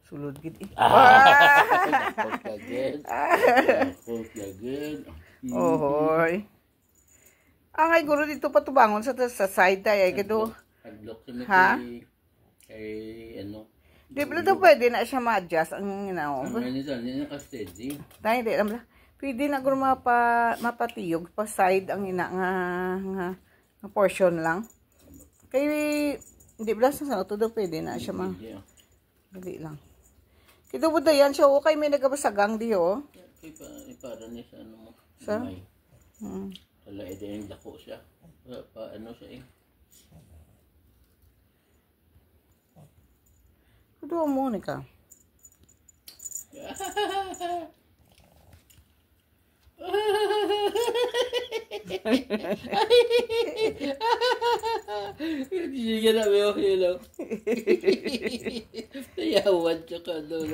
Sulod gid. Nakot agad. Nakot agad. Ohoy. Angay guro dito patubangon sa side tayo ay kado. Adlock sa Ha? kay ano. Di ba ito pwede na siya ma-adjust ang ginawa? Ang ganito, hindi naka-steady. Tayo di alam. Pwede na guro mapatiyog pa side ang ina nga portion lang. Kay di ba sa to daw pwede na siya ma. Dili lang. Kito buda yan siya okay may nagabasagang di oh. Para niya sa ano mo. Sa? Wala yung dako siya. Ano siya eh. Kudo mo ni ka. Sige na may okay lang. Tayawan siya ka doon.